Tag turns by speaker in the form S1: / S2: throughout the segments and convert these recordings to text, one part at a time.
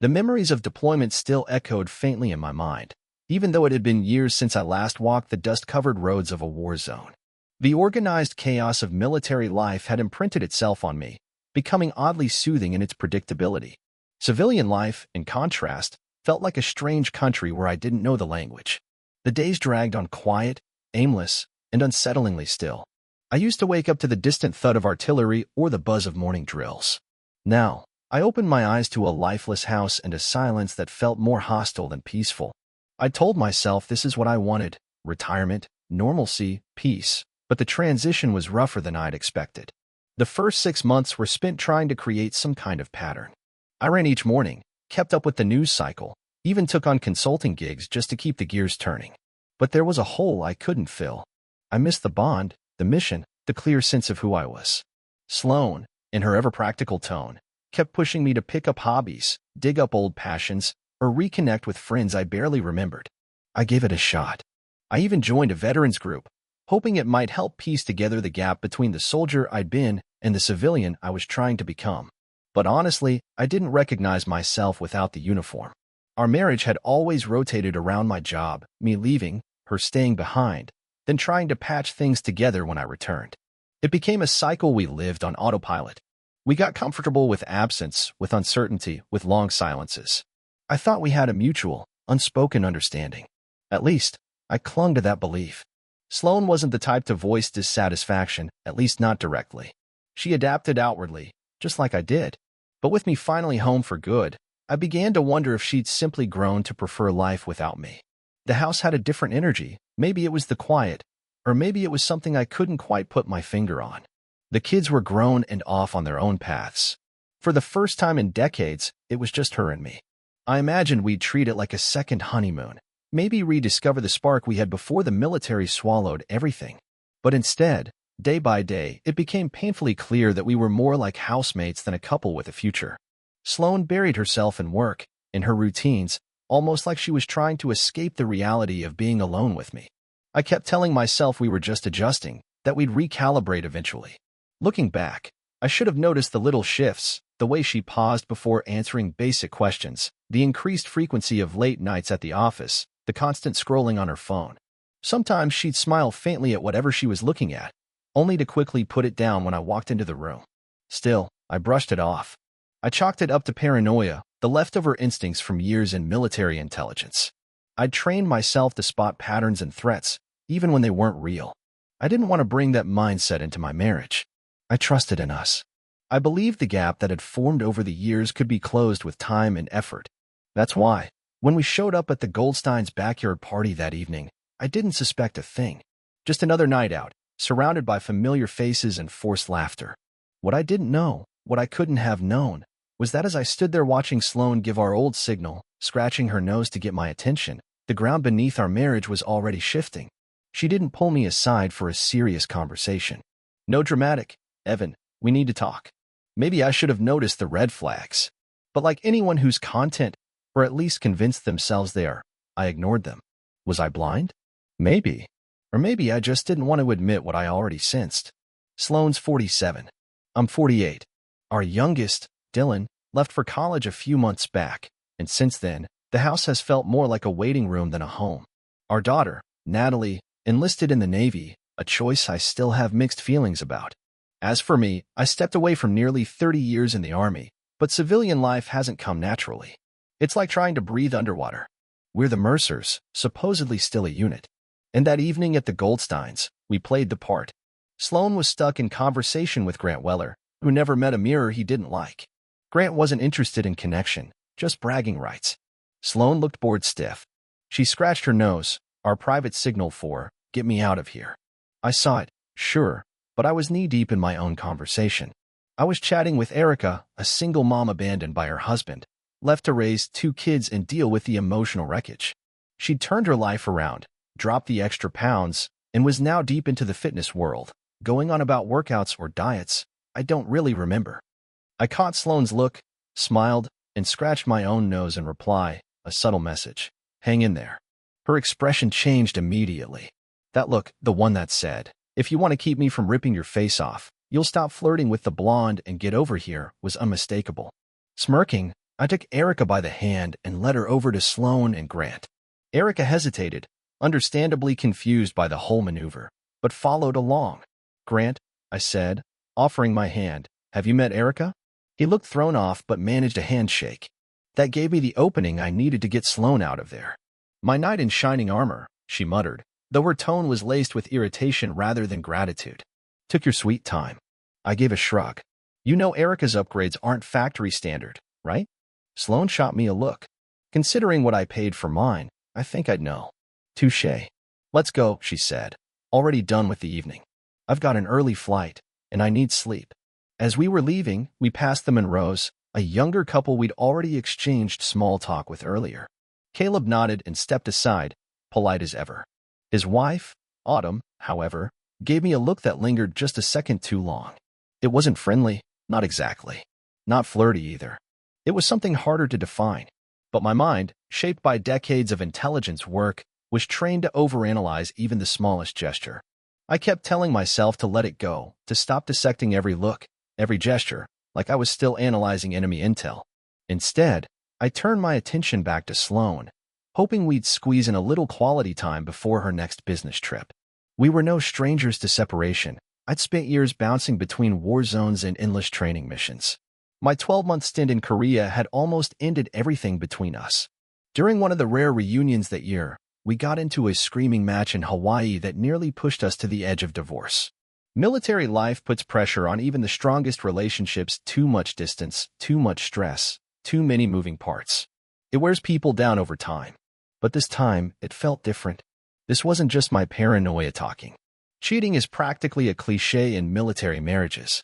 S1: The memories of deployment still echoed faintly in my mind, even though it had been years since I last walked the dust-covered roads of a war zone. The organized chaos of military life had imprinted itself on me, becoming oddly soothing in its predictability. Civilian life, in contrast, felt like a strange country where I didn't know the language. The days dragged on quiet, aimless, and unsettlingly still. I used to wake up to the distant thud of artillery or the buzz of morning drills. Now, I opened my eyes to a lifeless house and a silence that felt more hostile than peaceful. I told myself this is what I wanted: retirement, normalcy, peace. But the transition was rougher than I'd expected. The first 6 months were spent trying to create some kind of pattern. I ran each morning, kept up with the news cycle, even took on consulting gigs just to keep the gears turning. But there was a hole I couldn't fill. I missed the bond, the mission, the clear sense of who I was. Sloane, in her ever-practical tone, kept pushing me to pick up hobbies, dig up old passions, or reconnect with friends I barely remembered. I gave it a shot. I even joined a veterans group, hoping it might help piece together the gap between the soldier I'd been and the civilian I was trying to become. But honestly, I didn't recognize myself without the uniform. Our marriage had always rotated around my job, me leaving, her staying behind, then trying to patch things together when I returned. It became a cycle we lived on autopilot. We got comfortable with absence, with uncertainty, with long silences. I thought we had a mutual, unspoken understanding. At least, I clung to that belief. Sloane wasn't the type to voice dissatisfaction, at least not directly. She adapted outwardly, just like I did. But with me finally home for good, I began to wonder if she'd simply grown to prefer life without me. The house had a different energy. Maybe it was the quiet, or maybe it was something I couldn't quite put my finger on. The kids were grown and off on their own paths. For the first time in decades, it was just her and me. I imagined we'd treat it like a second honeymoon, maybe rediscover the spark we had before the military swallowed everything. But instead, day by day, it became painfully clear that we were more like housemates than a couple with a future. Sloane buried herself in work, in her routines, almost like she was trying to escape the reality of being alone with me. I kept telling myself we were just adjusting, that we'd recalibrate eventually. Looking back, I should have noticed the little shifts, the way she paused before answering basic questions, the increased frequency of late nights at the office, the constant scrolling on her phone. Sometimes she'd smile faintly at whatever she was looking at, only to quickly put it down when I walked into the room. Still, I brushed it off. I chalked it up to paranoia, the leftover instincts from years in military intelligence. I'd trained myself to spot patterns and threats, even when they weren't real. I didn't want to bring that mindset into my marriage. I trusted in us. I believed the gap that had formed over the years could be closed with time and effort. That's why, when we showed up at the Goldsteins' backyard party that evening, I didn't suspect a thing. Just another night out, surrounded by familiar faces and forced laughter. What I didn't know, what I couldn't have known, was that as I stood there watching Sloane give our old signal, scratching her nose to get my attention, the ground beneath our marriage was already shifting. She didn't pull me aside for a serious conversation. No dramatic, "Evan, we need to talk." Maybe I should have noticed the red flags. But like anyone who's content, or at least convinced themselves they are, I ignored them. Was I blind? Maybe. Or maybe I just didn't want to admit what I already sensed. Sloane's 47. I'm 48. Our youngest, Dylan, left for college a few months back, and since then, the house has felt more like a waiting room than a home. Our daughter, Natalie, enlisted in the Navy, a choice I still have mixed feelings about. As for me, I stepped away from nearly 30 years in the Army, but civilian life hasn't come naturally. It's like trying to breathe underwater. We're the Mercers, supposedly still a unit. And that evening at the Goldsteins, we played the part. Sloane was stuck in conversation with Grant Weller, who never met a mirror he didn't like. Grant wasn't interested in connection, just bragging rights. Sloane looked bored stiff. She scratched her nose, our private signal for, "Get me out of here." I saw it, sure, but I was knee-deep in my own conversation. I was chatting with Erica, a single mom abandoned by her husband, left to raise 2 kids and deal with the emotional wreckage. She'd turned her life around, dropped the extra pounds, and was now deep into the fitness world, going on about workouts or diets I don't really remember. I caught Sloane's look, smiled, and scratched my own nose in reply, a subtle message. Hang in there. Her expression changed immediately. That look, the one that said, "If you want to keep me from ripping your face off, you'll stop flirting with the blonde and get over here," was unmistakable. Smirking, I took Erica by the hand and led her over to Sloane and Grant. Erica hesitated, understandably confused by the whole maneuver, but followed along. "Grant," I said, offering my hand, "have you met Erica?" He looked thrown off but managed a handshake. That gave me the opening I needed to get Sloane out of there. "My knight in shining armor," she muttered, though her tone was laced with irritation rather than gratitude. "Took your sweet time." I gave a shrug. "You know Erica's upgrades aren't factory standard, right?" Sloane shot me a look. Considering what I paid for mine, I think I'd know. "Touché. Let's go," she said, already done with the evening. "I've got an early flight, and I need sleep." As we were leaving, we passed the Monroes, a younger couple we'd already exchanged small talk with earlier. Caleb nodded and stepped aside, polite as ever. His wife, Autumn, however, gave me a look that lingered just a second too long. It wasn't friendly, not exactly. Not flirty either. It was something harder to define. But my mind, shaped by decades of intelligence work, was trained to overanalyze even the smallest gesture. I kept telling myself to let it go, to stop dissecting every look, every gesture, like I was still analyzing enemy intel. Instead, I turned my attention back to Sloane, hoping we'd squeeze in a little quality time before her next business trip. We were no strangers to separation. I'd spent years bouncing between war zones and endless training missions. My 12-month stint in Korea had almost ended everything between us. During one of the rare reunions that year, we got into a screaming match in Hawaii that nearly pushed us to the edge of divorce. Military life puts pressure on even the strongest relationships. Too much distance, too much stress, too many moving parts. It wears people down over time. But this time, it felt different. This wasn't just my paranoia talking. Cheating is practically a cliché in military marriages.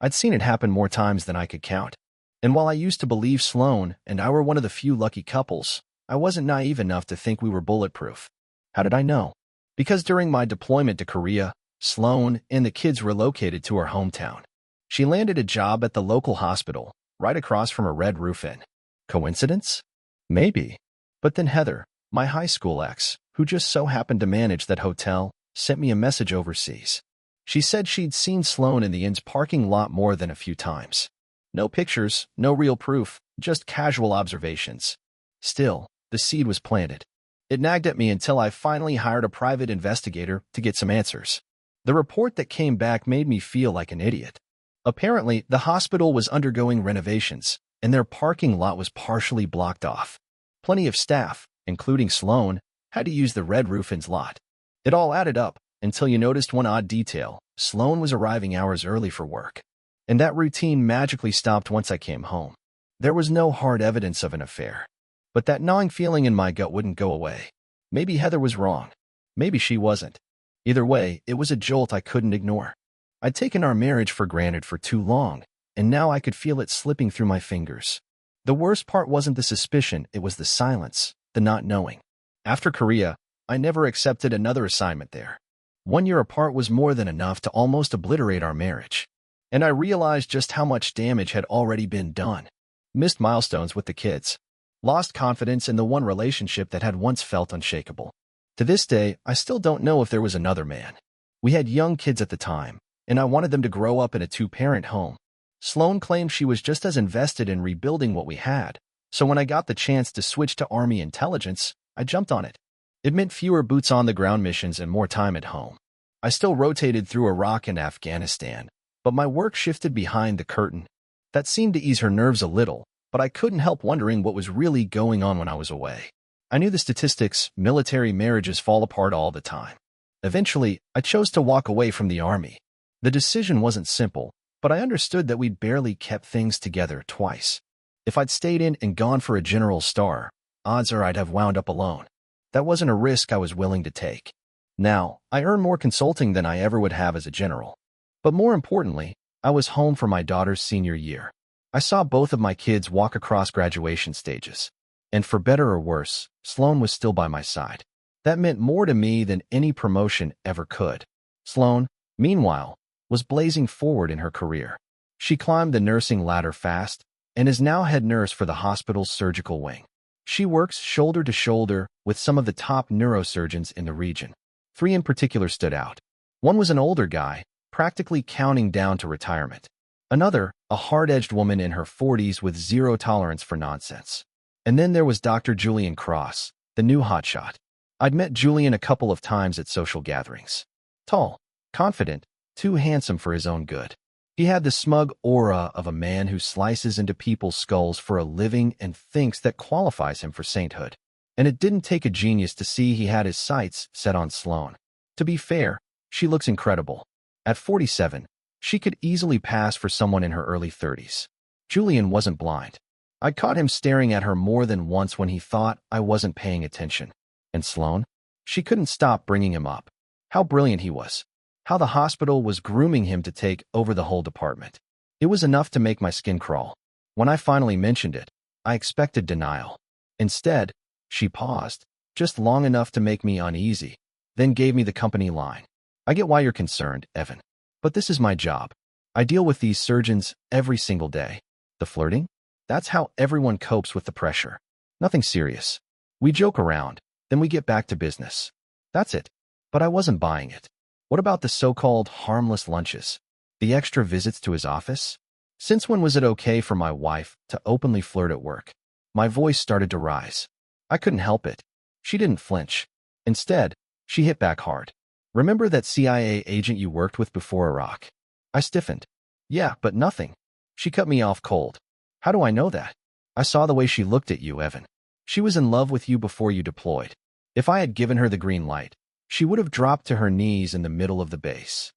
S1: I'd seen it happen more times than I could count. And while I used to believe Sloane and I were one of the few lucky couples, I wasn't naive enough to think we were bulletproof. How did I know? Because during my deployment to Korea, Sloane and the kids relocated to her hometown. She landed a job at the local hospital, right across from a Red Roof Inn. Coincidence? Maybe. But then Heather, my high school ex, who just so happened to manage that hotel, sent me a message overseas. She said she'd seen Sloane in the inn's parking lot more than a few times. No pictures, no real proof, just casual observations. Still, the seed was planted. It nagged at me until I finally hired a private investigator to get some answers. The report that came back made me feel like an idiot. Apparently, the hospital was undergoing renovations, and their parking lot was partially blocked off. Plenty of staff, including Sloane, had to use the Red Roof Inn's lot. It all added up, until you noticed one odd detail. Sloane was arriving hours early for work. And that routine magically stopped once I came home. There was no hard evidence of an affair. But that gnawing feeling in my gut wouldn't go away. Maybe Heather was wrong. Maybe she wasn't. Either way, it was a jolt I couldn't ignore. I'd taken our marriage for granted for too long, and now I could feel it slipping through my fingers. The worst part wasn't the suspicion, it was the silence, the not knowing. After Korea, I never accepted another assignment there. 1 year apart was more than enough to almost obliterate our marriage. And I realized just how much damage had already been done. Missed milestones with the kids. Lost confidence in the one relationship that had once felt unshakable. To this day, I still don't know if there was another man. We had young kids at the time, and I wanted them to grow up in a two-parent home. Sloane claimed she was just as invested in rebuilding what we had, so when I got the chance to switch to Army intelligence, I jumped on it. It meant fewer boots-on-the-ground missions and more time at home. I still rotated through Iraq and Afghanistan, but my work shifted behind the curtain. That seemed to ease her nerves a little, but I couldn't help wondering what was really going on when I was away. I knew the statistics, military marriages fall apart all the time. Eventually, I chose to walk away from the Army. The decision wasn't simple, but I understood that we'd barely kept things together twice. If I'd stayed in and gone for a general star, odds are I'd have wound up alone. That wasn't a risk I was willing to take. Now, I earn more consulting than I ever would have as a general. But more importantly, I was home for my daughter's senior year. I saw both of my kids walk across graduation stages. And for better or worse, Sloane was still by my side. That meant more to me than any promotion ever could. Sloane, meanwhile, was blazing forward in her career. She climbed the nursing ladder fast and is now head nurse for the hospital's surgical wing. She works shoulder to shoulder with some of the top neurosurgeons in the region. 3 in particular stood out. One was an older guy, practically counting down to retirement. Another, a hard-edged woman in her 40s with zero tolerance for nonsense. And then there was Dr. Julian Cross, the new hotshot. I'd met Julian a couple of times at social gatherings. Tall, confident, too handsome for his own good. He had the smug aura of a man who slices into people's skulls for a living and thinks that qualifies him for sainthood. And it didn't take a genius to see he had his sights set on Sloane. To be fair, she looks incredible. At 47, she could easily pass for someone in her early 30s. Julian wasn't blind. I caught him staring at her more than once when he thought I wasn't paying attention. And Sloane? She couldn't stop bringing him up. How brilliant he was. How the hospital was grooming him to take over the whole department. It was enough to make my skin crawl. When I finally mentioned it, I expected denial. Instead, she paused, just long enough to make me uneasy, then gave me the company line. I get why you're concerned, Evan. But this is my job. I deal with these surgeons every single day. The flirting? That's how everyone copes with the pressure. Nothing serious. We joke around, then we get back to business. That's it. But I wasn't buying it. What about the so-called harmless lunches? The extra visits to his office? Since when was it okay for my wife to openly flirt at work? My voice started to rise. I couldn't help it. She didn't flinch. Instead, she hit back hard. Remember that CIA agent you worked with before Iraq? I stiffened. Yeah, but nothing. She cut me off cold. How do I know that? I saw the way she looked at you, Evan. She was in love with you before you deployed. If I had given her the green light, she would have dropped to her knees in the middle of the base.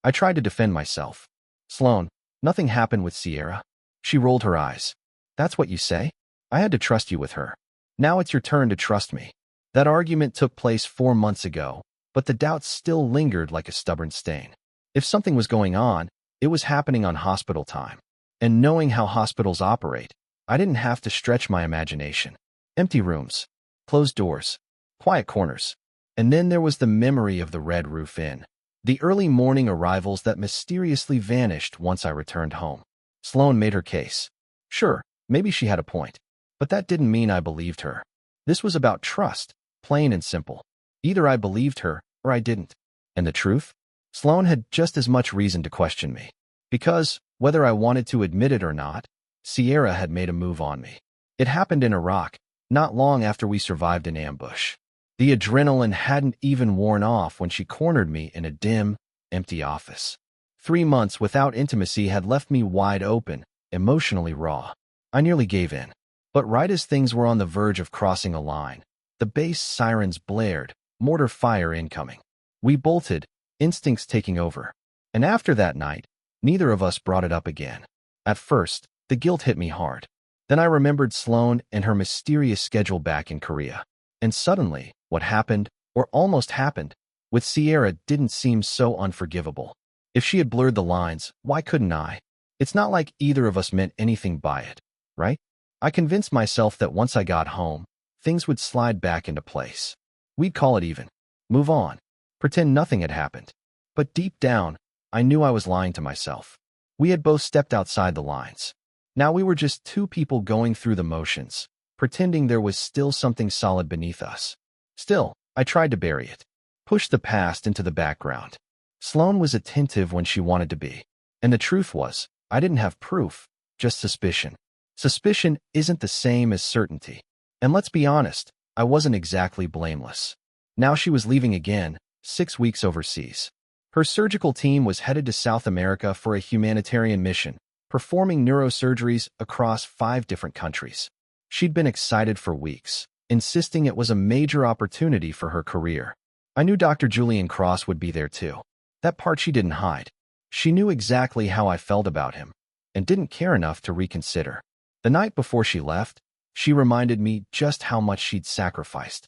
S1: I tried to defend myself. Sloane, nothing happened with Sierra. She rolled her eyes. That's what you say? I had to trust you with her. Now it's your turn to trust me. That argument took place 4 months ago, but the doubts still lingered like a stubborn stain. If something was going on, it was happening on hospital time. And knowing how hospitals operate, I didn't have to stretch my imagination. Empty rooms, closed doors, quiet corners. And then there was the memory of the Red Roof Inn, the early morning arrivals that mysteriously vanished once I returned home. Sloane made her case. Sure, maybe she had a point, but that didn't mean I believed her. This was about trust, plain and simple. Either I believed her, or I didn't. And the truth? Sloane had just as much reason to question me. Because, whether I wanted to admit it or not, Sierra had made a move on me. It happened in Iraq, not long after we survived an ambush. The adrenaline hadn't even worn off when she cornered me in a dim, empty office. 3 months without intimacy had left me wide open, emotionally raw. I nearly gave in. But right as things were on the verge of crossing a line, the base sirens blared, mortar fire incoming. We bolted, instincts taking over. And after that night, neither of us brought it up again. At first, the guilt hit me hard. Then I remembered Sloane and her mysterious schedule back in Korea. And suddenly, what happened, or almost happened, with Sierra didn't seem so unforgivable. If she had blurred the lines, why couldn't I? It's not like either of us meant anything by it, right? I convinced myself that once I got home, things would slide back into place. We'd call it even. Move on. Pretend nothing had happened. But deep down, I knew I was lying to myself. We had both stepped outside the lines. Now we were just two people going through the motions, pretending there was still something solid beneath us. Still, I tried to bury it. Push the past into the background. Sloane was attentive when she wanted to be. And the truth was, I didn't have proof, just suspicion. Suspicion isn't the same as certainty. And let's be honest, I wasn't exactly blameless. Now she was leaving again, 6 weeks overseas. Her surgical team was headed to South America for a humanitarian mission, performing neurosurgeries across 5 different countries. She'd been excited for weeks, insisting it was a major opportunity for her career. I knew Dr. Julian Cross would be there too. That part she didn't hide. She knew exactly how I felt about him, and didn't care enough to reconsider. The night before she left, she reminded me just how much she'd sacrificed.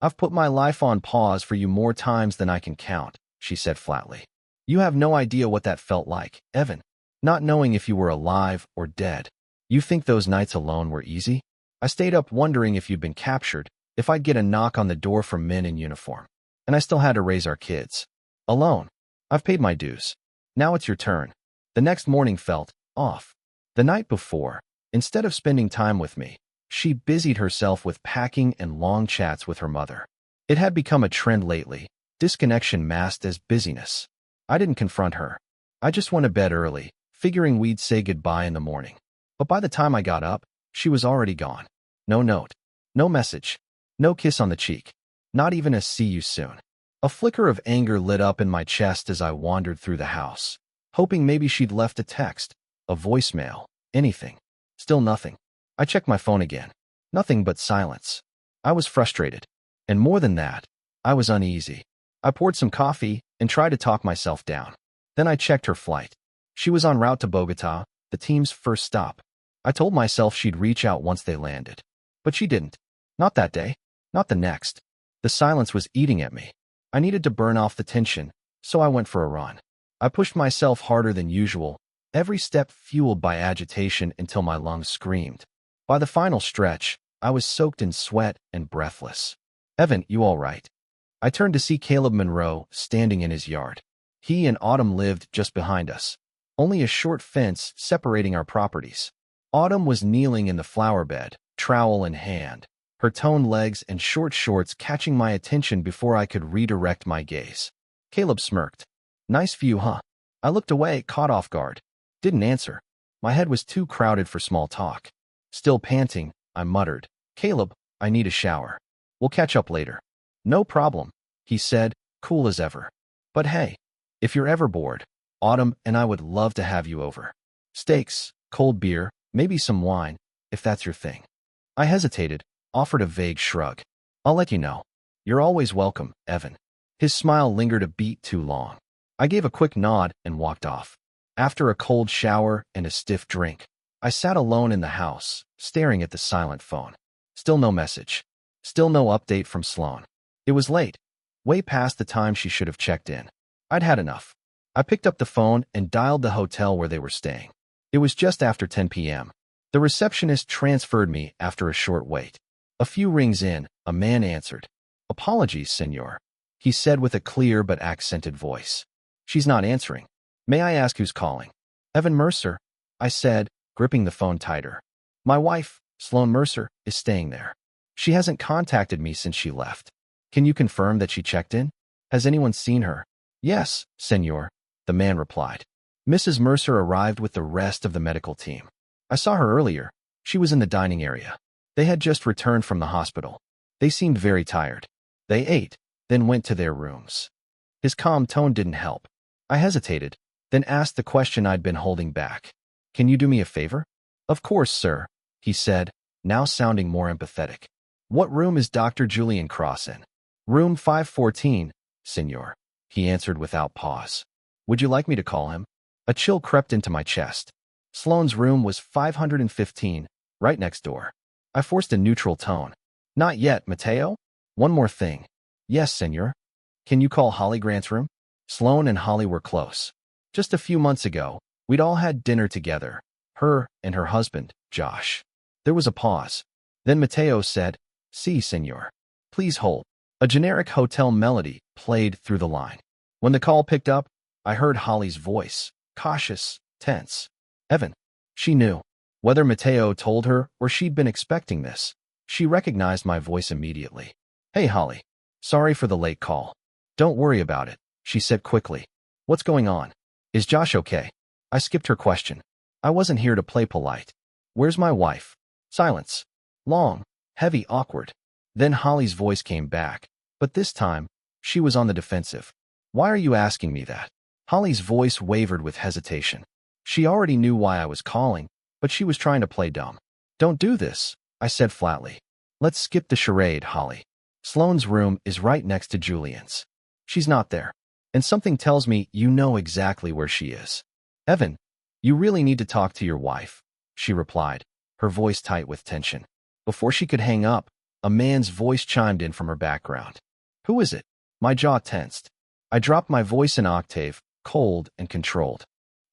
S1: I've put my life on pause for you more times than I can count, she said flatly. You have no idea what that felt like, Evan. Not knowing if you were alive or dead. You think those nights alone were easy? I stayed up wondering if you'd been captured, if I'd get a knock on the door from men in uniform. And I still had to raise our kids. Alone. I've paid my dues. Now it's your turn. The next morning felt off. The night before, instead of spending time with me, she busied herself with packing and long chats with her mother. It had become a trend lately, disconnection masked as busyness. I didn't confront her. I just went to bed early, figuring we'd say goodbye in the morning. But by the time I got up, she was already gone. No note, no message, no kiss on the cheek, not even a see you soon. A flicker of anger lit up in my chest as I wandered through the house, hoping maybe she'd left a text, a voicemail, anything. Still nothing. I checked my phone again. Nothing but silence. I was frustrated. And more than that, I was uneasy. I poured some coffee and tried to talk myself down. Then I checked her flight. She was en route to Bogota, the team's first stop. I told myself she'd reach out once they landed. But she didn't. Not that day. Not the next. The silence was eating at me. I needed to burn off the tension, so I went for a run. I pushed myself harder than usual, every step fueled by agitation until my lungs screamed. By the final stretch, I was soaked in sweat and breathless. "Evan, you all right?" I turned to see Caleb Monroe standing in his yard. He and Autumn lived just behind us, only a short fence separating our properties. Autumn was kneeling in the flower bed, trowel in hand, her toned legs and short shorts catching my attention before I could redirect my gaze. Caleb smirked. "Nice view, huh?" I looked away, caught off guard. Didn't answer. My head was too crowded for small talk. Still panting, I muttered, "Caleb, I need a shower. We'll catch up later." "No problem," he said, cool as ever. "But hey, if you're ever bored, Autumn and I would love to have you over. Steaks, cold beer, maybe some wine, if that's your thing." I hesitated, offered a vague shrug. "I'll let you know. You're always welcome, Evan." His smile lingered a beat too long. I gave a quick nod and walked off. After a cold shower and a stiff drink, I sat alone in the house, staring at the silent phone. Still no message. Still no update from Sloane. It was late, way past the time she should have checked in. I'd had enough. I picked up the phone and dialed the hotel where they were staying. It was just after 10 p.m. The receptionist transferred me after a short wait. A few rings in, a man answered. "Apologies, senor," he said with a clear but accented voice. "She's not answering. May I ask who's calling?" "Evan Mercer," I said, gripping the phone tighter. "My wife, Sloane Mercer, is staying there. She hasn't contacted me since she left. Can you confirm that she checked in? Has anyone seen her?" "Yes, senor," the man replied. "Mrs. Mercer arrived with the rest of the medical team. I saw her earlier. She was in the dining area. They had just returned from the hospital. They seemed very tired. They ate, then went to their rooms." His calm tone didn't help. I hesitated, then asked the question I'd been holding back. "Can you do me a favor?" "Of course, sir," he said, now sounding more empathetic. "What room is Dr. Julian Cross in?" "Room 514, senor," he answered without pause. "Would you like me to call him?" A chill crept into my chest. Sloane's room was 515, right next door. I forced a neutral tone. "Not yet, Mateo? One more thing." "Yes, senor." "Can you call Holly Grant's room?" Sloane and Holly were close. Just a few months ago, we'd all had dinner together, her and her husband, Josh. There was a pause. Then Mateo said, "Si, senor. Please hold." A generic hotel melody played through the line. When the call picked up, I heard Holly's voice, cautious, tense. "Evan." She knew. Whether Mateo told her or she'd been expecting this, she recognized my voice immediately. "Hey, Holly. Sorry for the late call." "Don't worry about it," she said quickly. "What's going on? Is Josh okay?" I skipped her question. I wasn't here to play polite. "Where's my wife?" Silence. Long, heavy, awkward. Then Holly's voice came back, but this time, she was on the defensive. "Why are you asking me that?" Holly's voice wavered with hesitation. She already knew why I was calling, but she was trying to play dumb. "Don't do this," I said flatly. "Let's skip the charade, Holly. Sloane's room is right next to Julian's. She's not there. And something tells me you know exactly where she is." "Evan, you really need to talk to your wife," she replied, her voice tight with tension. Before she could hang up, a man's voice chimed in from her background. "Who is it?" My jaw tensed. I dropped my voice an octave, cold and controlled.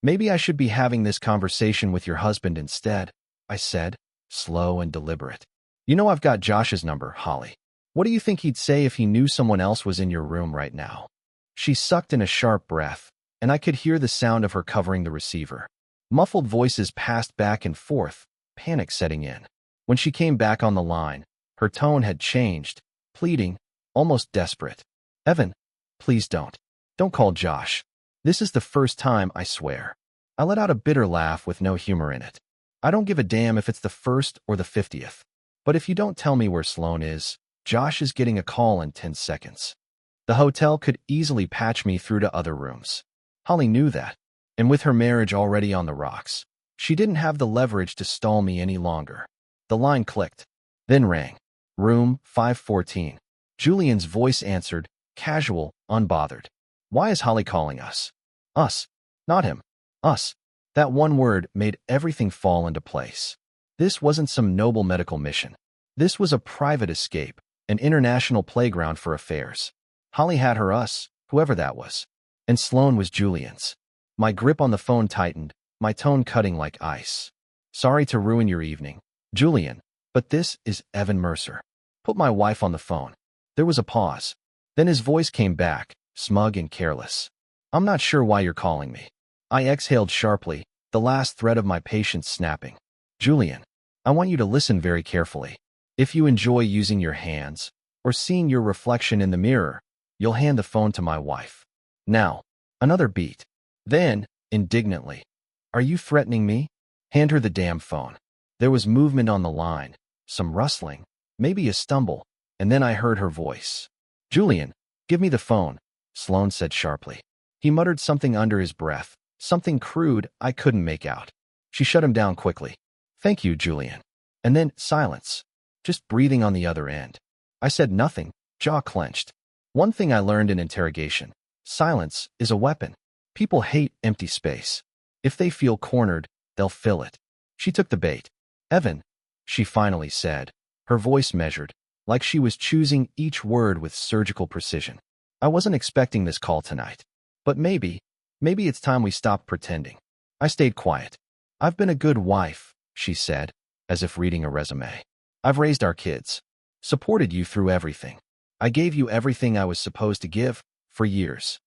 S1: "Maybe I should be having this conversation with your husband instead," I said, slow and deliberate. "You know I've got Josh's number, Holly. What do you think he'd say if he knew someone else was in your room right now?" She sucked in a sharp breath, and I could hear the sound of her covering the receiver. Muffled voices passed back and forth, panic setting in. When she came back on the line, her tone had changed, pleading, almost desperate. "Evan, please don't. Don't call Josh. This is the first time, I swear." I let out a bitter laugh with no humor in it. I don't give a damn if it's the 1st or the 50th. But if you don't tell me where Sloane is, Josh is getting a call in 10 seconds. The hotel could easily patch me through to other rooms. Holly knew that. And with her marriage already on the rocks, she didn't have the leverage to stall me any longer. The line clicked, then rang. Room 514. Julian's voice answered, casual, unbothered. Why is Holly calling us? Us. Not him. Us. That one word made everything fall into place. This wasn't some noble medical mission. This was a private escape, an international playground for affairs. Holly had her us, whoever that was. And Sloane was Julian's. My grip on the phone tightened, my tone cutting like ice. Sorry to ruin your evening, Julian, but this is Evan Mercer. Put my wife on the phone. There was a pause. Then his voice came back, smug and careless. I'm not sure why you're calling me. I exhaled sharply, the last thread of my patience snapping. Julian, I want you to listen very carefully. If you enjoy using your hands, or seeing your reflection in the mirror, you'll hand the phone to my wife. Now, another beat. Then, indignantly, are you threatening me? Hand her the damn phone. There was movement on the line, some rustling, maybe a stumble, and then I heard her voice. Julian, give me the phone, Sloane said sharply. He muttered something under his breath, something crude I couldn't make out. She shut him down quickly. Thank you, Julian. And then silence, just breathing on the other end. I said nothing, jaw clenched. One thing I learned in interrogation: silence is a weapon. People hate empty space. If they feel cornered, they'll fill it. She took the bait. Evan, she finally said, her voice measured, like she was choosing each word with surgical precision. I wasn't expecting this call tonight. But maybe it's time we stopped pretending. I stayed quiet. I've been a good wife, she said, as if reading a resume. I've raised our kids. Supported you through everything. I gave you everything I was supposed to give, for years.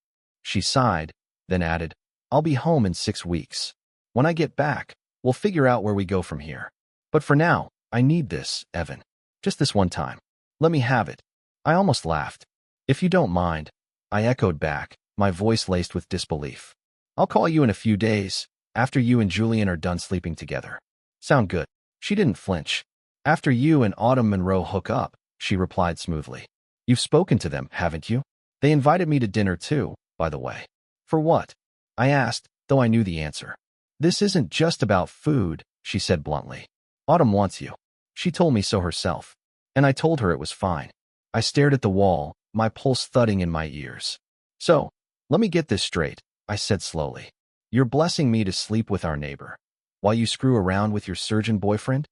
S1: She sighed, then added, I'll be home in 6 weeks. When I get back, we'll figure out where we go from here. But for now, I need this, Evan. Just this one time. Let me have it. I almost laughed. If you don't mind, I echoed back, my voice laced with disbelief. I'll call you in a few days, after you and Julian are done sleeping together. Sound good? She didn't flinch. After you and Autumn Monroe hook up, she replied smoothly. You've spoken to them, haven't you? They invited me to dinner too, by the way. For what? I asked, though I knew the answer. This isn't just about food, she said bluntly. Autumn wants you. She told me so herself. And I told her it was fine. I stared at the wall, my pulse thudding in my ears. So, let me get this straight, I said slowly. You're blessing me to sleep with our neighbor, while you screw around with your surgeon boyfriend?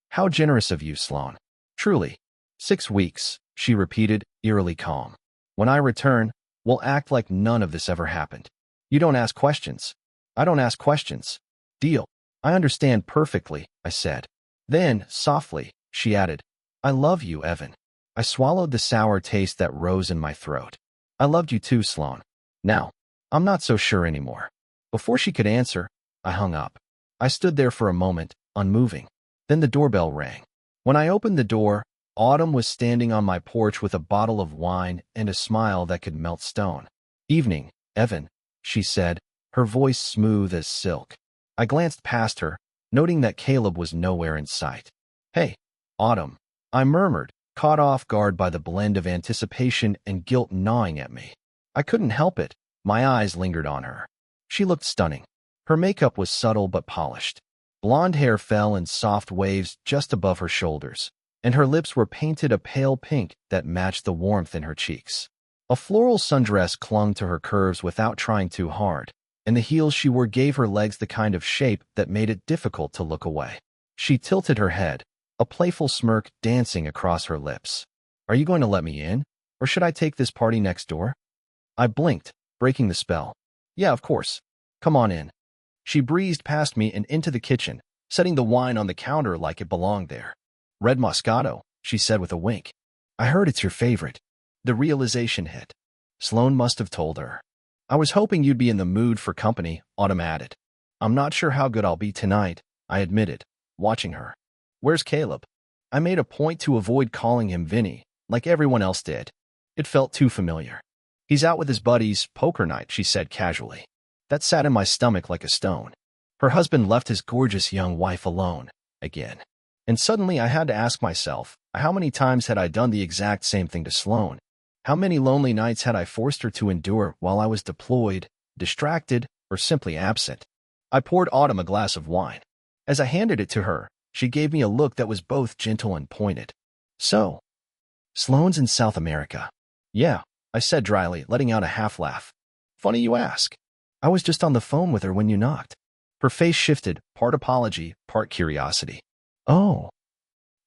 S1: How generous of you, Sloane. Truly. 6 weeks, she repeated, eerily calm. When I return, we'll act like none of this ever happened. You don't ask questions. I don't ask questions. Deal. I understand perfectly, I said. Then, softly, she added, I love you, Evan. I swallowed the sour taste that rose in my throat. I loved you too, Sloane. Now, I'm not so sure anymore. Before she could answer, I hung up. I stood there for a moment, unmoving. Then the doorbell rang. When I opened the door, Autumn was standing on my porch with a bottle of wine and a smile that could melt stone. Evening, Evan, she said, her voice smooth as silk. I glanced past her, noting that Caleb was nowhere in sight. Hey, Autumn, I murmured, caught off guard by the blend of anticipation and guilt gnawing at me. I couldn't help it. My eyes lingered on her. She looked stunning. Her makeup was subtle but polished. Blonde hair fell in soft waves just above her shoulders, and her lips were painted a pale pink that matched the warmth in her cheeks. A floral sundress clung to her curves without trying too hard, and the heels she wore gave her legs the kind of shape that made it difficult to look away. She tilted her head, a playful smirk dancing across her lips. Are you going to let me in, or should I take this party next door? I blinked, breaking the spell. Yeah, of course. Come on in. She breezed past me and into the kitchen, setting the wine on the counter like it belonged there. Red Moscato, she said with a wink. I heard it's your favorite. The realization hit. Sloane must have told her. I was hoping you'd be in the mood for company, Autumn added. I'm not sure how good I'll be tonight, I admitted, watching her. Where's Caleb? I made a point to avoid calling him Vinny, like everyone else did. It felt too familiar. He's out with his buddies, poker night, she said casually. That sat in my stomach like a stone. Her husband left his gorgeous young wife alone, again. And suddenly I had to ask myself, how many times had I done the exact same thing to Sloane? How many lonely nights had I forced her to endure while I was deployed, distracted, or simply absent? I poured Autumn a glass of wine. As I handed it to her, she gave me a look that was both gentle and pointed. So, Sloane's in South America. Yeah, I said dryly, letting out a half-laugh. Funny you ask. I was just on the phone with her when you knocked. Her face shifted, part apology, part curiosity. Oh,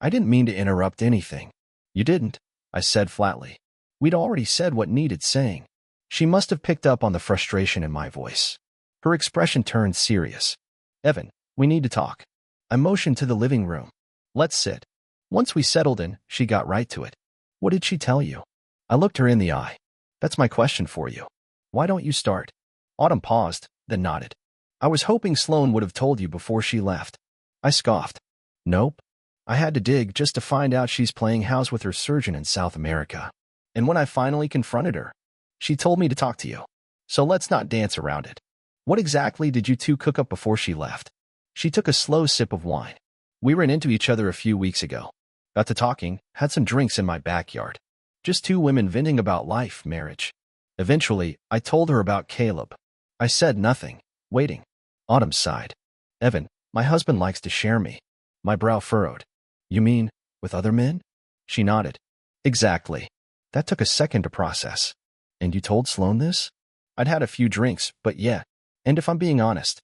S1: I didn't mean to interrupt anything. You didn't, I said flatly. We'd already said what needed saying. She must have picked up on the frustration in my voice. Her expression turned serious. Evan, we need to talk. I motioned to the living room. Let's sit. Once we settled in, she got right to it. What did she tell you? I looked her in the eye. That's my question for you. Why don't you start? Autumn paused, then nodded. I was hoping Sloane would have told you before she left. I scoffed. Nope. I had to dig just to find out she's playing house with her surgeon in South America. And when I finally confronted her, she told me to talk to you. So let's not dance around it. What exactly did you two cook up before she left? She took a slow sip of wine. We ran into each other a few weeks ago. Got to talking, had some drinks in my backyard. Just two women venting about life, marriage. Eventually, I told her about Caleb. I said nothing, waiting. Autumn sighed. Evan, my husband likes to share me. My brow furrowed. You mean, with other men? She nodded. Exactly. That took a second to process. And you told Sloane this? I'd had a few drinks, but yeah. And if I'm being honest,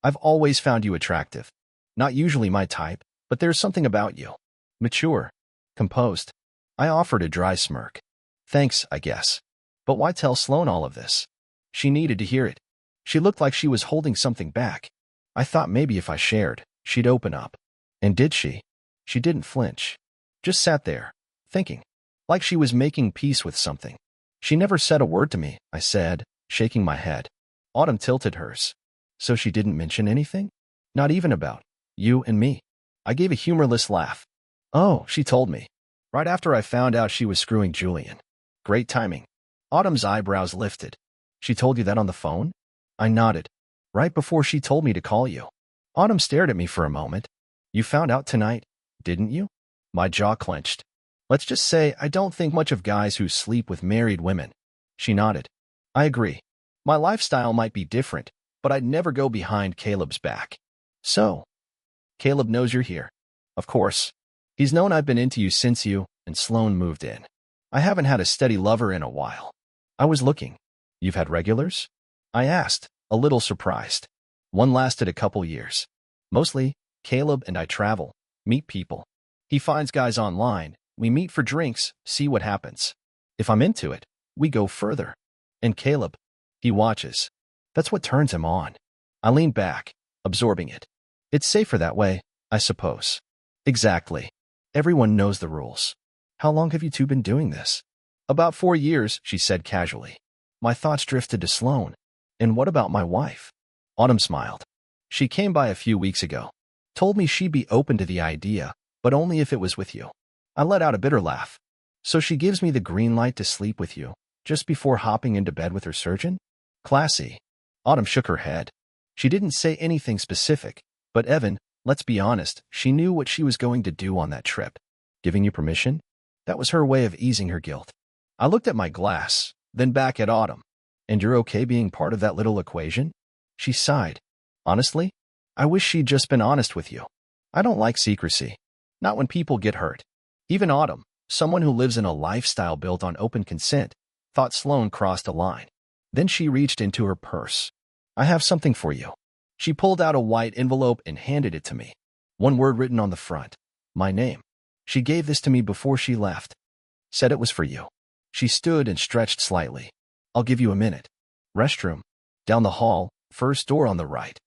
S1: I've always found you attractive. Not usually my type, but there's something about you. Mature. Composed. I offered a dry smirk. Thanks, I guess. But why tell Sloane all of this? She needed to hear it. She looked like she was holding something back. I thought maybe if I shared, she'd open up. And did she? She didn't flinch. Just sat there, thinking. Like she was making peace with something. She never said a word to me, I said, shaking my head. Autumn tilted hers. So she didn't mention anything? Not even about you and me. I gave a humorless laugh. Oh, she told me. Right after I found out she was screwing Julian. Great timing. Autumn's eyebrows lifted. She told you that on the phone? I nodded. Right before she told me to call you. Autumn stared at me for a moment. You found out tonight, didn't you? My jaw clenched. Let's just say I don't think much of guys who sleep with married women. She nodded. I agree. My lifestyle might be different, but I'd never go behind Caleb's back. So, Caleb knows you're here. Of course. He's known I've been into you since you and Sloane moved in. I haven't had a steady lover in a while. I was looking. You've had regulars? I asked, a little surprised. One lasted a couple years. Mostly, Caleb and I travel, meet people. He finds guys online, we meet for drinks, see what happens. If I'm into it, we go further. And Caleb, he watches. That's what turns him on. I leaned back, absorbing it. It's safer that way, I suppose. Exactly. Everyone knows the rules. How long have you two been doing this? About 4 years, she said casually. My thoughts drifted to Sloane. And what about my wife? Autumn smiled. She came by a few weeks ago. Told me she'd be open to the idea, but only if it was with you. I let out a bitter laugh. So she gives me the green light to sleep with you, just before hopping into bed with her surgeon? Classy. Autumn shook her head. She didn't say anything specific, but Evan, let's be honest, she knew what she was going to do on that trip. Giving you permission? That was her way of easing her guilt. I looked at my glass, then back at Autumn. And you're okay being part of that little equation? She sighed. Honestly, I wish she'd just been honest with you. I don't like secrecy. Not when people get hurt. Even Autumn, someone who lives in a lifestyle built on open consent, thought Sloane crossed a line. Then she reached into her purse. I have something for you. She pulled out a white envelope and handed it to me. One word written on the front. My name. She gave this to me before she left. Said it was for you. She stood and stretched slightly. I'll give you a minute. Restroom. Down the hall, first door on the right.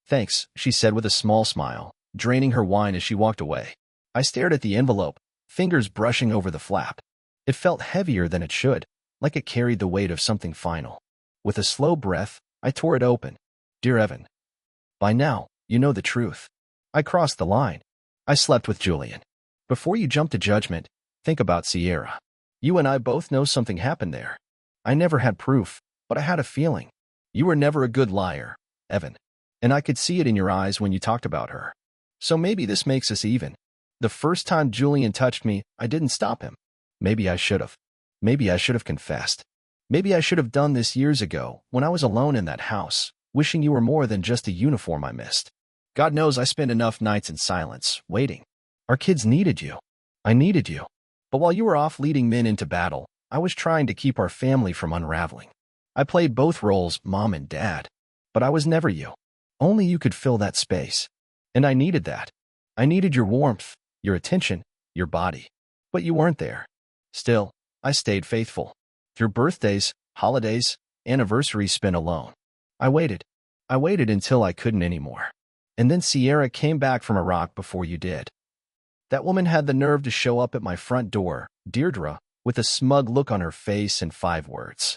S1: Thanks, she said with a small smile, draining her wine as she walked away. I stared at the envelope, fingers brushing over the flap. It felt heavier than it should, like it carried the weight of something final. With a slow breath, I tore it open. Dear Evan. By now, you know the truth. I crossed the line. I slept with Julian. Before you jump to judgment, think about Sierra. You and I both know something happened there. I never had proof, but I had a feeling. You were never a good liar, Evan. And I could see it in your eyes when you talked about her. So maybe this makes us even. The first time Julian touched me, I didn't stop him. Maybe I should have. Maybe I should have confessed. Maybe I should have done this years ago, when I was alone in that house, wishing you were more than just a uniform I missed. God knows I spent enough nights in silence, waiting. Our kids needed you. I needed you. But while you were off leading men into battle, I was trying to keep our family from unraveling. I played both roles, mom and dad. But I was never you. Only you could fill that space. And I needed that. I needed your warmth, your attention, your body. But you weren't there. Still, I stayed faithful. Through birthdays, holidays, anniversaries spent alone. I waited. I waited until I couldn't anymore. And then Sierra came back from Iraq before you did. That woman had the nerve to show up at my front door, Deirdre, with a smug look on her face and 5 words.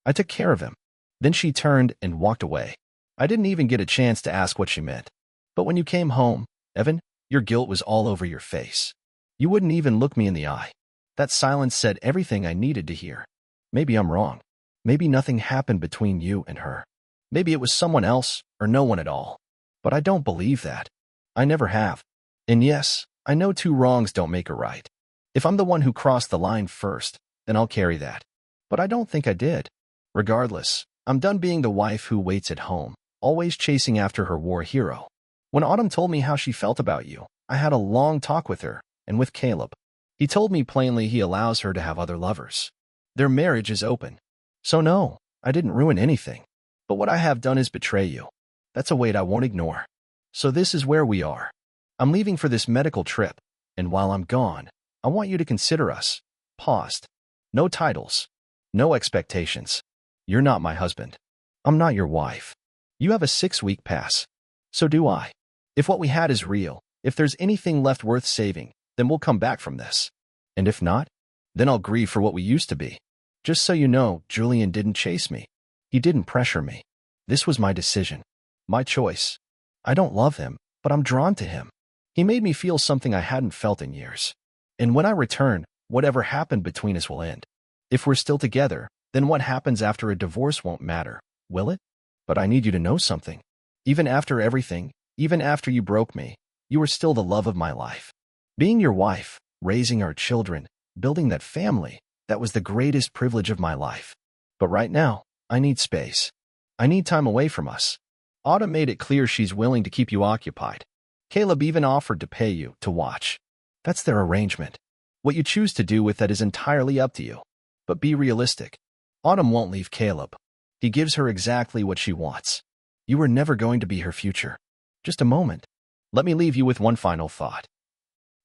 S1: I took care of him. Then she turned and walked away. I didn't even get a chance to ask what she meant. But when you came home, Evan, your guilt was all over your face. You wouldn't even look me in the eye. That silence said everything I needed to hear. Maybe I'm wrong. Maybe nothing happened between you and her. Maybe it was someone else or no one at all. But I don't believe that. I never have. And yes, I know 2 wrongs don't make a right. If I'm the one who crossed the line first, then I'll carry that. But I don't think I did. Regardless, I'm done being the wife who waits at home, always chasing after her war hero. When Autumn told me how she felt about you, I had a long talk with her and with Caleb. He told me plainly he allows her to have other lovers. Their marriage is open. So no, I didn't ruin anything. But what I have done is betray you. That's a weight I won't ignore. So this is where we are. I'm leaving for this medical trip, and while I'm gone, I want you to consider us. Paused. No titles. No expectations. You're not my husband. I'm not your wife. You have a 6-week pass. So do I. If what we had is real, if there's anything left worth saving, then we'll come back from this. And if not, then I'll grieve for what we used to be. Just so you know, Julian didn't chase me. He didn't pressure me. This was my decision. My choice. I don't love him, but I'm drawn to him. He made me feel something I hadn't felt in years. And when I return, whatever happened between us will end. If we're still together, then what happens after a divorce won't matter, will it? But I need you to know something. Even after everything, even after you broke me, you were still the love of my life. Being your wife, raising our children, building that family, that was the greatest privilege of my life. But right now, I need space. I need time away from us. Autumn made it clear she's willing to keep you occupied. Caleb even offered to pay you to watch. That's their arrangement. What you choose to do with that is entirely up to you. But be realistic. Autumn won't leave Caleb. He gives her exactly what she wants. You were never going to be her future. Just a moment. Let me leave you with one final thought.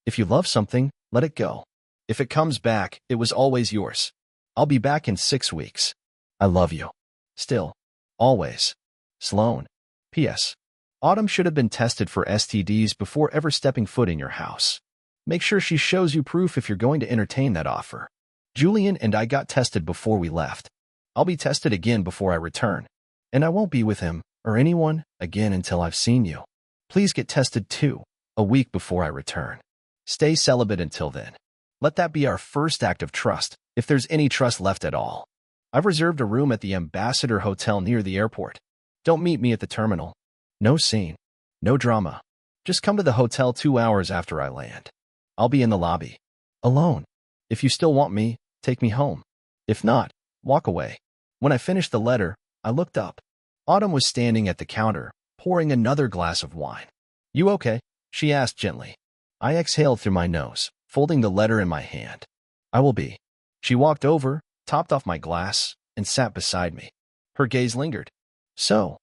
S1: If you love something, let it go. If it comes back, it was always yours. I'll be back in 6 weeks. I love you. Still. Always. Sloane. P.S. Autumn should have been tested for STDs before ever stepping foot in your house. Make sure she shows you proof if you're going to entertain that offer. Julian and I got tested before we left. I'll be tested again before I return. And I won't be with him, or anyone, again until I've seen you. Please get tested too, a week before I return. Stay celibate until then. Let that be our first act of trust, if there's any trust left at all. I've reserved a room at the Ambassador Hotel near the airport. Don't meet me at the terminal. No scene. No drama. Just come to the hotel 2 hours after I land. I'll be in the lobby. Alone. If you still want me, take me home. If not, walk away. When I finished the letter, I looked up. Autumn was standing at the counter, pouring another glass of wine. You okay? She asked gently. I exhaled through my nose, folding the letter in my hand. I will be. She walked over, topped off my glass, and sat beside me. Her gaze lingered. So,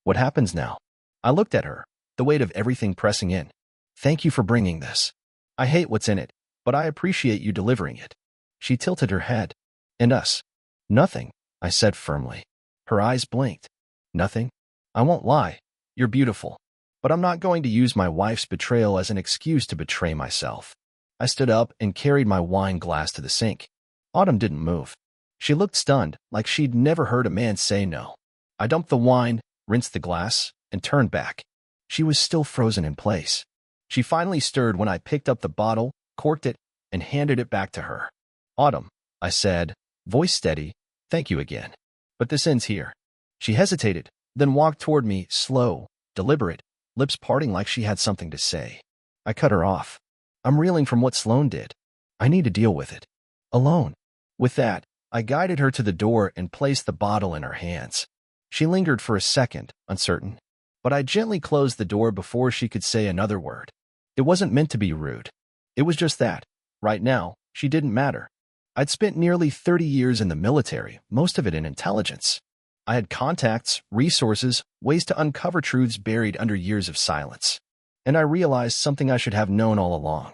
S1: what happens now? I looked at her, the weight of everything pressing in. Thank you for bringing this. I hate what's in it, but I appreciate you delivering it. She tilted her head. And us? Nothing, I said firmly. Her eyes blinked. Nothing? I won't lie. You're beautiful. But I'm not going to use my wife's betrayal as an excuse to betray myself. I stood up and carried my wine glass to the sink. Autumn didn't move. She looked stunned, like she'd never heard a man say no. I dumped the wine, rinsed the glass, and turned back. She was still frozen in place. She finally stirred when I picked up the bottle, corked it, and handed it back to her. Autumn, I said, voice steady, thank you again. But this ends here. She hesitated, then walked toward me, slow, deliberate, lips parting like she had something to say. I cut her off. I'm reeling from what Sloane did. I need to deal with it. Alone. With that, I guided her to the door and placed the bottle in her hands. She lingered for a second, uncertain, but I gently closed the door before she could say another word. It wasn't meant to be rude. It was just that, right now, she didn't matter. I'd spent nearly 30 years in the military, most of it in intelligence. I had contacts, resources, ways to uncover truths buried under years of silence. And I realized something I should have known all along.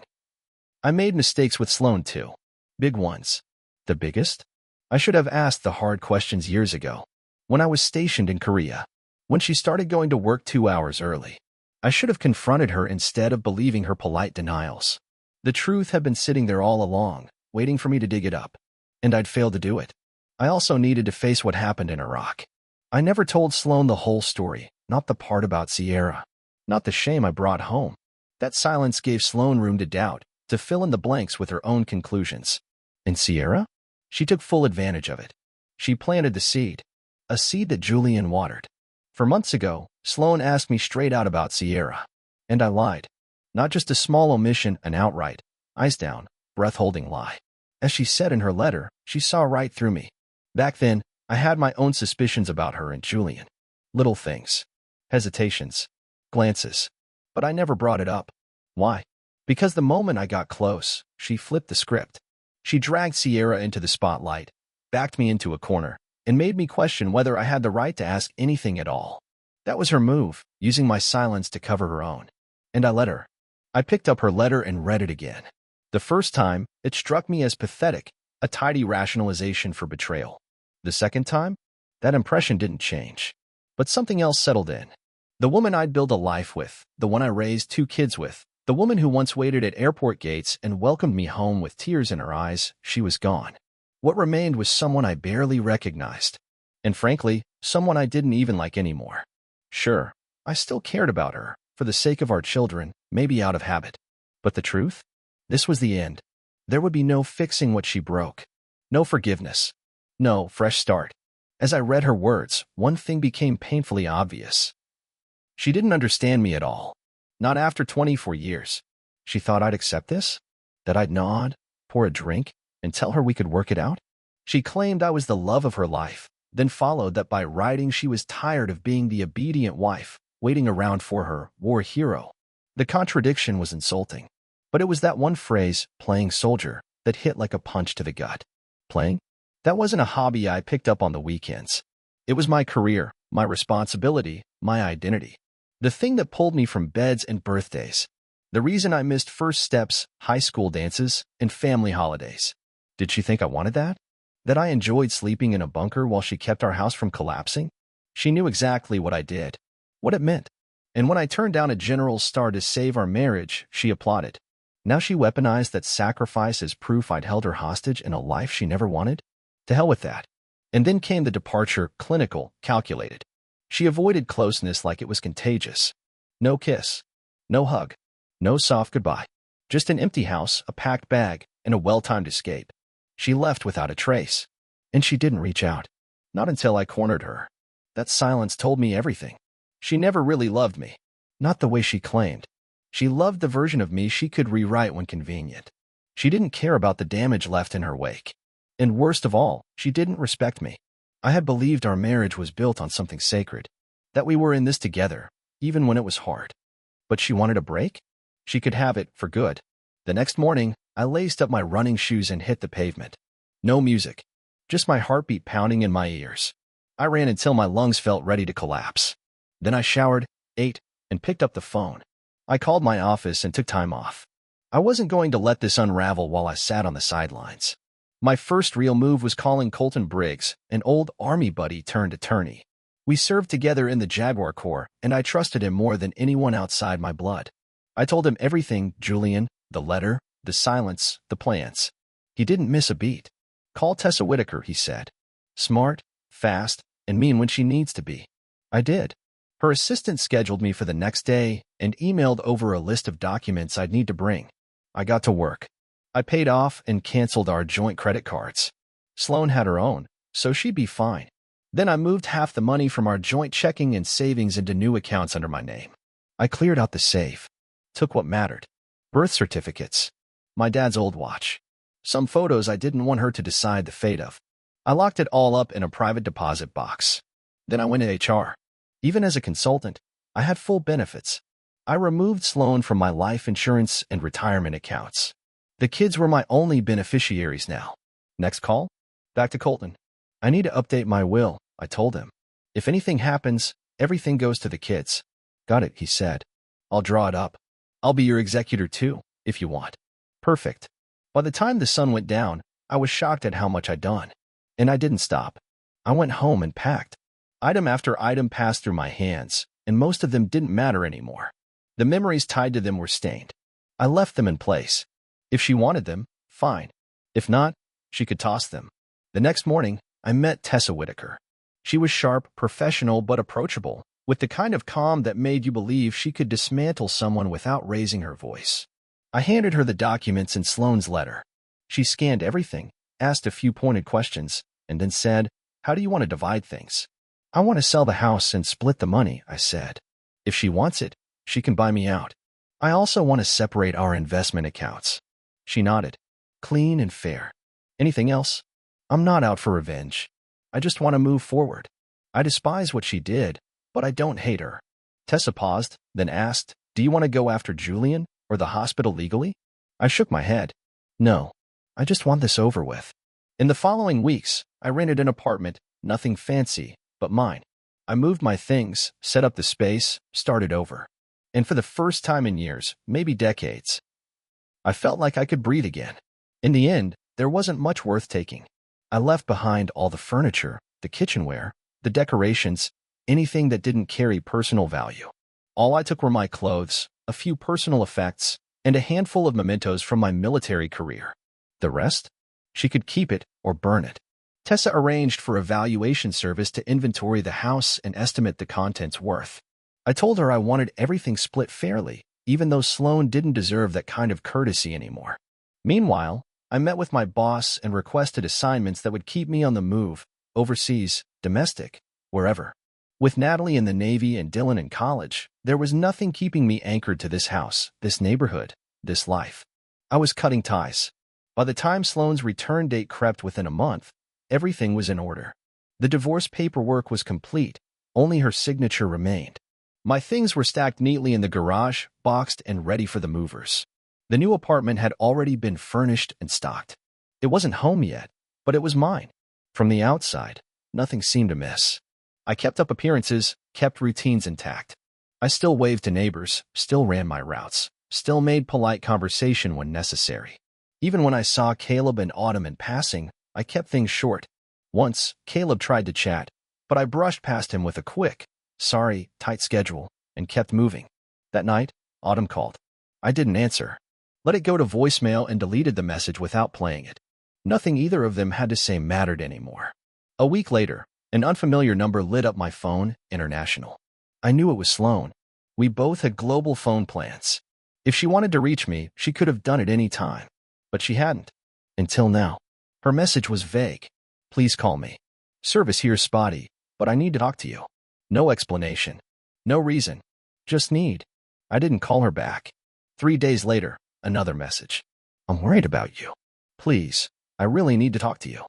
S1: I made mistakes with Sloane too. Big ones. The biggest? I should have asked the hard questions years ago. When I was stationed in Korea. When she started going to work 2 hours early. I should have confronted her instead of believing her polite denials. The truth had been sitting there all along, waiting for me to dig it up. And I'd failed to do it. I also needed to face what happened in Iraq. I never told Sloane the whole story, not the part about Sierra. Not the shame I brought home. That silence gave Sloane room to doubt, to fill in the blanks with her own conclusions. And Sierra? She took full advantage of it. She planted the seed. A seed that Julian watered. For months ago, Sloane asked me straight out about Sierra. And I lied. Not just a small omission, an outright, eyes down, breath-holding lie. As she said in her letter, she saw right through me. Back then, I had my own suspicions about her and Julian. Little things. Hesitations. Glances. But I never brought it up. Why? Because the moment I got close, she flipped the script. She dragged Sierra into the spotlight, backed me into a corner, and made me question whether I had the right to ask anything at all. That was her move, using my silence to cover her own. And I let her. I picked up her letter and read it again. The first time, it struck me as pathetic, a tidy rationalization for betrayal. The second time, that impression didn't change. But something else settled in. The woman I'd built a life with, the one I raised 2 kids with, the woman who once waited at airport gates and welcomed me home with tears in her eyes, she was gone. What remained was someone I barely recognized. And frankly, someone I didn't even like anymore. Sure, I still cared about her, for the sake of our children, maybe out of habit. But the truth? This was the end. There would be no fixing what she broke. No forgiveness. No fresh start. As I read her words, one thing became painfully obvious. She didn't understand me at all. Not after 24 years. She thought I'd accept this? That I'd nod, pour a drink, and tell her we could work it out? She claimed I was the love of her life, then followed that by writing she was tired of being the obedient wife, waiting around for her, war hero. The contradiction was insulting. But it was that one phrase, playing soldier, that hit like a punch to the gut. Playing? That wasn't a hobby I picked up on the weekends. It was my career, my responsibility, my identity. The thing that pulled me from beds and birthdays. The reason I missed first steps, high school dances, and family holidays. Did she think I wanted that? That I enjoyed sleeping in a bunker while she kept our house from collapsing? She knew exactly what I did, what it meant. And when I turned down a general's star to save our marriage, she applauded. Now she weaponized that sacrifice as proof I'd held her hostage in a life she never wanted? To hell with that. And then came the departure, clinical, calculated. She avoided closeness like it was contagious. No kiss. No hug. No soft goodbye. Just an empty house, a packed bag, and a well-timed escape. She left without a trace. And she didn't reach out. Not until I cornered her. That silence told me everything. She never really loved me. Not the way she claimed. She loved the version of me she could rewrite when convenient. She didn't care about the damage left in her wake. And worst of all, she didn't respect me. I had believed our marriage was built on something sacred. That we were in this together, even when it was hard. But she wanted a break? She could have it, for good. The next morning, I laced up my running shoes and hit the pavement. No music. Just my heartbeat pounding in my ears. I ran until my lungs felt ready to collapse. Then I showered, ate, and picked up the phone. I called my office and took time off. I wasn't going to let this unravel while I sat on the sidelines. My first real move was calling Colton Briggs, an old Army buddy turned attorney. We served together in the Jaguar Corps, and I trusted him more than anyone outside my blood. I told him everything, Julian, the letter, the silence, the plans. He didn't miss a beat. Call Tessa Whitaker, he said. Smart, fast, and mean when she needs to be. I did. Her assistant scheduled me for the next day and emailed over a list of documents I'd need to bring. I got to work. I paid off and canceled our joint credit cards. Sloane had her own, so she'd be fine. Then I moved half the money from our joint checking and savings into new accounts under my name. I cleared out the safe, took what mattered: birth certificates, my dad's old watch, some photos I didn't want her to decide the fate of. I locked it all up in a private deposit box. Then I went to HR. Even as a consultant, I had full benefits. I removed Sloane from my life insurance and retirement accounts. The kids were my only beneficiaries now. Next call? Back to Colton. I need to update my will, I told him. If anything happens, everything goes to the kids. Got it, he said. I'll draw it up. I'll be your executor too, if you want. Perfect. By the time the sun went down, I was shocked at how much I'd done. And I didn't stop. I went home and packed. Item after item passed through my hands, and most of them didn't matter anymore. The memories tied to them were stained. I left them in place. If she wanted them, fine. If not, she could toss them. The next morning, I met Tessa Whitaker. She was sharp, professional, but approachable, with the kind of calm that made you believe she could dismantle someone without raising her voice. I handed her the documents and Sloane's letter. She scanned everything, asked a few pointed questions, and then said, "How do you want to divide things?" "I want to sell the house and split the money," I said. "If she wants it, she can buy me out. I also want to separate our investment accounts." She nodded. "Clean and fair. Anything else?" "I'm not out for revenge. I just want to move forward. I despise what she did, but I don't hate her." Tessa paused, then asked, "Do you want to go after Julian or the hospital legally?" I shook my head. "No, I just want this over with." In the following weeks, I rented an apartment, nothing fancy, but mine. I moved my things, set up the space, started over. And for the first time in years, maybe decades, I felt like I could breathe again. In the end, there wasn't much worth taking. I left behind all the furniture, the kitchenware, the decorations, anything that didn't carry personal value. All I took were my clothes, a few personal effects, and a handful of mementos from my military career. The rest? She could keep it or burn it. Tessa arranged for a valuation service to inventory the house and estimate the contents' worth. I told her I wanted everything split fairly, even though Sloane didn't deserve that kind of courtesy anymore. Meanwhile, I met with my boss and requested assignments that would keep me on the move, overseas, domestic, wherever. With Natalie in the Navy and Dylan in college, there was nothing keeping me anchored to this house, this neighborhood, this life. I was cutting ties. By the time Sloane's return date crept within a month, everything was in order. The divorce paperwork was complete, only her signature remained. My things were stacked neatly in the garage, boxed and ready for the movers. The new apartment had already been furnished and stocked. It wasn't home yet, but it was mine. From the outside, nothing seemed amiss. I kept up appearances, kept routines intact. I still waved to neighbors, still ran my routes, still made polite conversation when necessary. Even when I saw Caleb and Autumn in passing, I kept things short. Once, Caleb tried to chat, but I brushed past him with a quick, "Sorry, tight schedule," and kept moving. That night, Autumn called. I didn't answer. Let it go to voicemail and deleted the message without playing it. Nothing either of them had to say mattered anymore. A week later, an unfamiliar number lit up my phone, international. I knew it was Sloane. We both had global phone plans. If she wanted to reach me, she could have done it any time. But she hadn't. Until now. Her message was vague. "Please call me. Service here's spotty, but I need to talk to you." No explanation. No reason. Just need. I didn't call her back. 3 days later, another message. "I'm worried about you. Please, I really need to talk to you."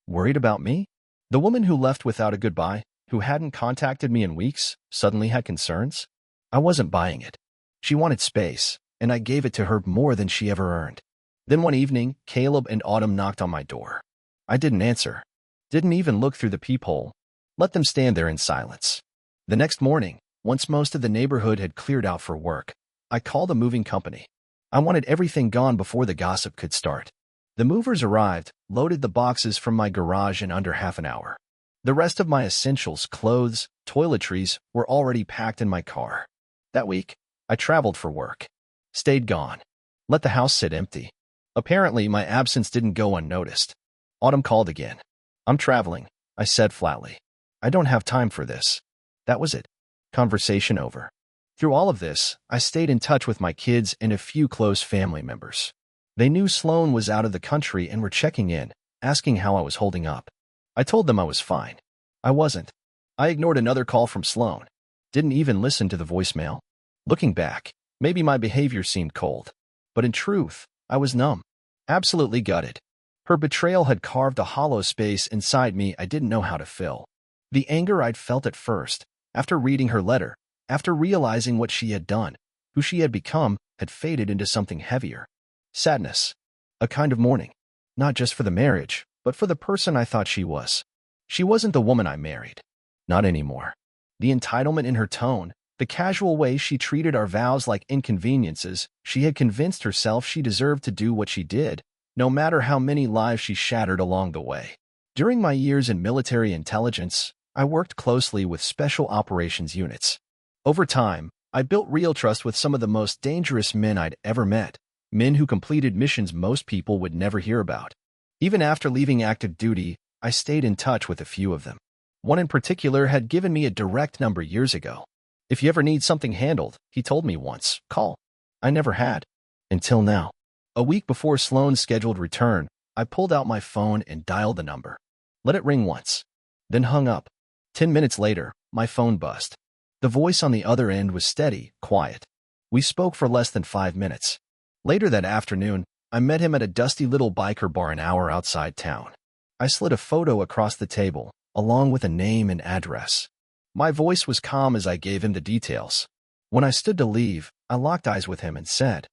S1: Worried about me? The woman who left without a goodbye, who hadn't contacted me in weeks, suddenly had concerns? I wasn't buying it. She wanted space, and I gave it to her more than she ever earned. Then one evening, Caleb and Autumn knocked on my door. I didn't answer. Didn't even look through the peephole. Let them stand there in silence. The next morning, once most of the neighborhood had cleared out for work, I called a moving company. I wanted everything gone before the gossip could start. The movers arrived, loaded the boxes from my garage in under half an hour. The rest of my essentials, clothes, toiletries, were already packed in my car. That week, I traveled for work. Stayed gone. Let the house sit empty. Apparently, my absence didn't go unnoticed. Autumn called again. "I'm traveling," I said flatly. "I don't have time for this." That was it. Conversation over. Through all of this, I stayed in touch with my kids and a few close family members. They knew Sloane was out of the country and were checking in, asking how I was holding up. I told them I was fine. I wasn't. I ignored another call from Sloane. Didn't even listen to the voicemail. Looking back, maybe my behavior seemed cold. But in truth, I was numb. Absolutely gutted. Her betrayal had carved a hollow space inside me I didn't know how to fill. The anger I'd felt at first, after reading her letter, after realizing what she had done, who she had become, had faded into something heavier. Sadness. A kind of mourning. Not just for the marriage, but for the person I thought she was. She wasn't the woman I married. Not anymore. The entitlement in her tone, the casual way she treated our vows like inconveniences, she had convinced herself she deserved to do what she did, no matter how many lives she shattered along the way. During my years in military intelligence, I worked closely with special operations units. Over time, I built real trust with some of the most dangerous men I'd ever met, men who completed missions most people would never hear about. Even after leaving active duty, I stayed in touch with a few of them. One in particular had given me a direct number years ago. If you ever need something handled, he told me once, call. I never had. Until now. A week before Sloane's scheduled return, I pulled out my phone and dialed the number. Let it ring once. Then hung up. 10 minutes later, my phone buzzed. The voice on the other end was steady, quiet. We spoke for less than 5 minutes. Later that afternoon, I met him at a dusty little biker bar an hour outside town. I slid a photo across the table, along with a name and address. My voice was calm as I gave him the details. When I stood to leave, I locked eyes with him and said,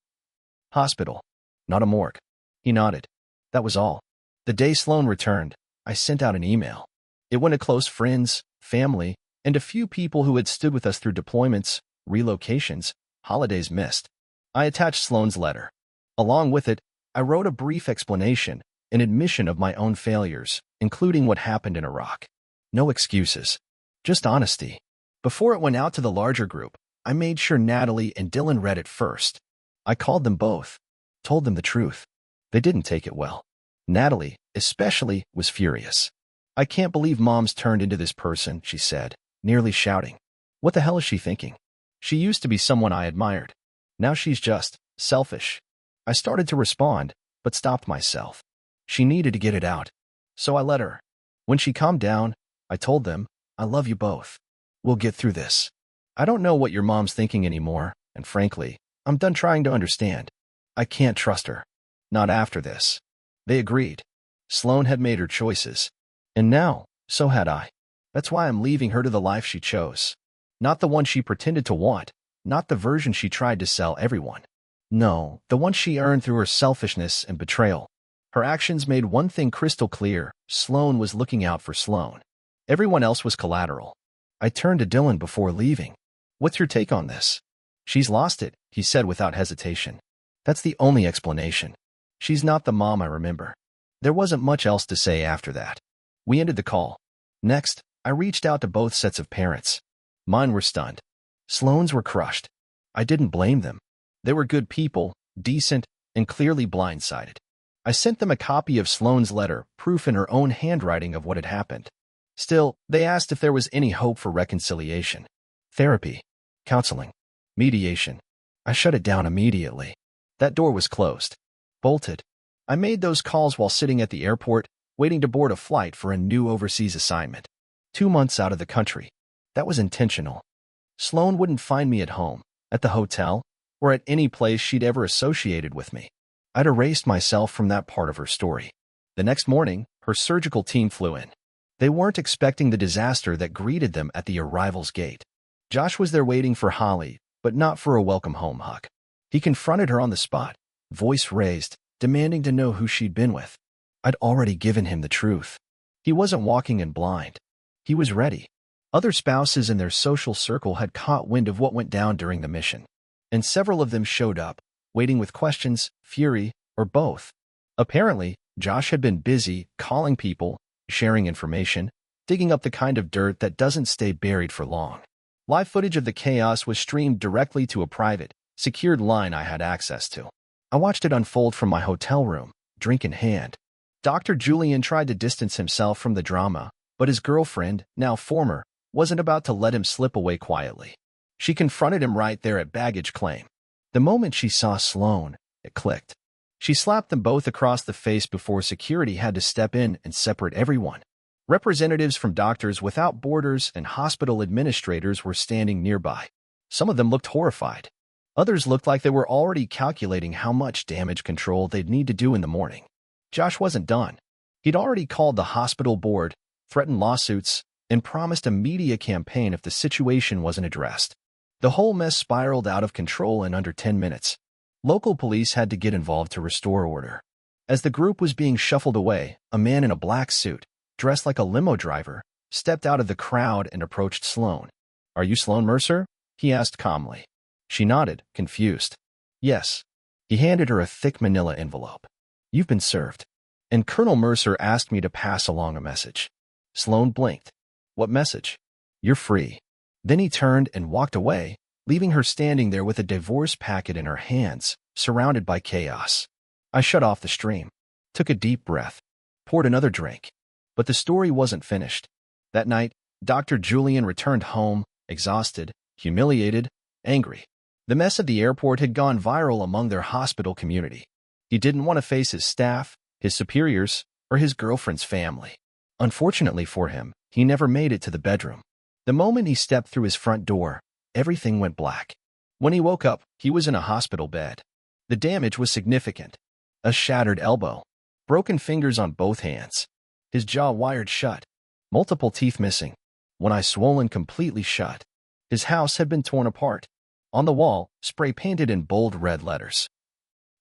S1: "Hospital, not a morgue." He nodded. That was all. The day Sloane returned, I sent out an email. It went to close friends, family, and a few people who had stood with us through deployments, relocations, holidays missed. I attached Sloane's letter. Along with it, I wrote a brief explanation, an admission of my own failures, including what happened in Iraq. No excuses. Just honesty. Before it went out to the larger group, I made sure Natalie and Dylan read it first. I called them both. Told them the truth. They didn't take it well. Natalie, especially, was furious. "I can't believe Mom's turned into this person," she said, nearly shouting. "What the hell is she thinking? She used to be someone I admired. Now she's just selfish." I started to respond, but stopped myself. She needed to get it out. So I let her. When she calmed down, I told them, "I love you both. We'll get through this. I don't know what your mom's thinking anymore, and frankly, I'm done trying to understand. I can't trust her. Not after this." They agreed. Sloane had made her choices. And now, so had I. That's why I'm leaving her to the life she chose. Not the one she pretended to want, not the version she tried to sell everyone. No, the one she earned through her selfishness and betrayal. Her actions made one thing crystal clear: Sloane was looking out for Sloane. Everyone else was collateral. I turned to Dylan before leaving. "What's your take on this?" "She's lost it," he said without hesitation. "That's the only explanation. She's not the mom I remember." There wasn't much else to say after that. We ended the call. Next, I reached out to both sets of parents. Mine were stunned. Sloane's were crushed. I didn't blame them. They were good people, decent, and clearly blindsided. I sent them a copy of Sloane's letter, proof in her own handwriting of what had happened. Still, they asked if there was any hope for reconciliation. Therapy, counseling, mediation. I shut it down immediately. That door was closed. Bolted. I made those calls while sitting at the airport, waiting to board a flight for a new overseas assignment. 2 months out of the country. That was intentional. Sloane wouldn't find me at home, at the hotel, or at any place she'd ever associated with me. I'd erased myself from that part of her story. The next morning, her surgical team flew in. They weren't expecting the disaster that greeted them at the arrival's gate. Josh was there waiting for Holly, but not for a welcome home hug. He confronted her on the spot, voice raised, demanding to know who she'd been with. I'd already given him the truth. He wasn't walking in blind. He was ready. Other spouses in their social circle had caught wind of what went down during the mission, and several of them showed up, waiting with questions, fury, or both. Apparently, Josh had been busy calling people, sharing information, digging up the kind of dirt that doesn't stay buried for long. Live footage of the chaos was streamed directly to a private, secured line I had access to. I watched it unfold from my hotel room, drink in hand. Dr. Julian tried to distance himself from the drama, but his girlfriend, now former, wasn't about to let him slip away quietly. She confronted him right there at baggage claim. The moment she saw Sloane, it clicked. She slapped them both across the face before security had to step in and separate everyone. Representatives from Doctors Without Borders and hospital administrators were standing nearby. Some of them looked horrified. Others looked like they were already calculating how much damage control they'd need to do in the morning. Josh wasn't done. He'd already called the hospital board, threatened lawsuits, and promised a media campaign if the situation wasn't addressed. The whole mess spiraled out of control in under 10 minutes. Local police had to get involved to restore order. As the group was being shuffled away, a man in a black suit, dressed like a limo driver, stepped out of the crowd and approached Sloane. "Are you Sloane Mercer?" he asked calmly. She nodded, confused. "Yes." He handed her a thick manila envelope. "You've been served. And Colonel Mercer asked me to pass along a message." Sloane blinked. "What message?" "You're free." Then he turned and walked away, leaving her standing there with a divorce packet in her hands, surrounded by chaos. I shut off the stream, took a deep breath, poured another drink. But the story wasn't finished. That night, Dr. Julian returned home, exhausted, humiliated, angry. The mess at the airport had gone viral among their hospital community. He didn't want to face his staff, his superiors, or his girlfriend's family. Unfortunately for him, he never made it to the bedroom. The moment he stepped through his front door, everything went black. When he woke up, he was in a hospital bed. The damage was significant. A shattered elbow, broken fingers on both hands, his jaw wired shut, multiple teeth missing, one eye swollen completely shut. His house had been torn apart. On the wall, spray painted in bold red letters.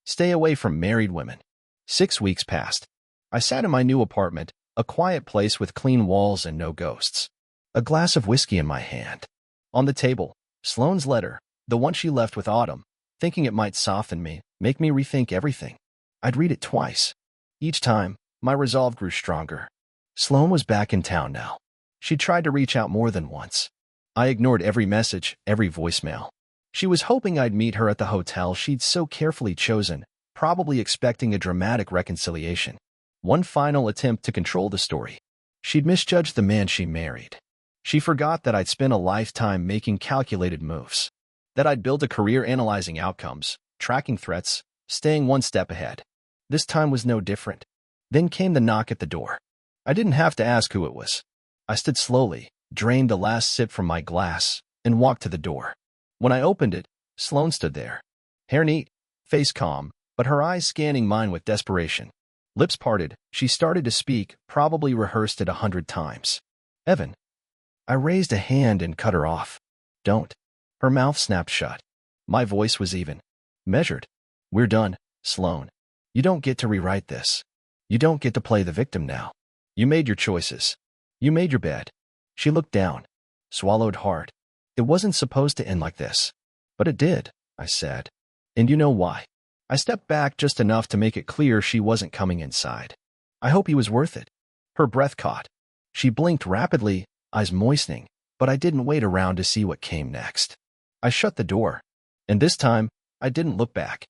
S1: "Stay away from married women." 6 weeks passed. I sat in my new apartment, a quiet place with clean walls and no ghosts. A glass of whiskey in my hand. On the table, Sloane's letter, the one she left with Autumn, thinking it might soften me, make me rethink everything. I'd read it twice. Each time, my resolve grew stronger. Sloane was back in town now. She tried to reach out more than once. I ignored every message, every voicemail. She was hoping I'd meet her at the hotel she'd so carefully chosen, probably expecting a dramatic reconciliation. One final attempt to control the story. She'd misjudged the man she married. She forgot that I'd spent a lifetime making calculated moves. That I'd built a career analyzing outcomes, tracking threats, staying one step ahead. This time was no different. Then came the knock at the door. I didn't have to ask who it was. I stood slowly, drained the last sip from my glass, and walked to the door. When I opened it, Sloane stood there. Hair neat, face calm, but her eyes scanning mine with desperation. Lips parted, she started to speak, probably rehearsed it 100 times. "Evan." I raised a hand and cut her off. "Don't." Her mouth snapped shut. My voice was even, measured. "We're done, Sloane. You don't get to rewrite this. You don't get to play the victim now. You made your choices. You made your bed." She looked down, swallowed hard. "It wasn't supposed to end like this." "But it did," I said. "And you know why." I stepped back just enough to make it clear she wasn't coming inside. "I hope he was worth it." Her breath caught. She blinked rapidly, eyes moistening, but I didn't wait around to see what came next. I shut the door. And this time, I didn't look back.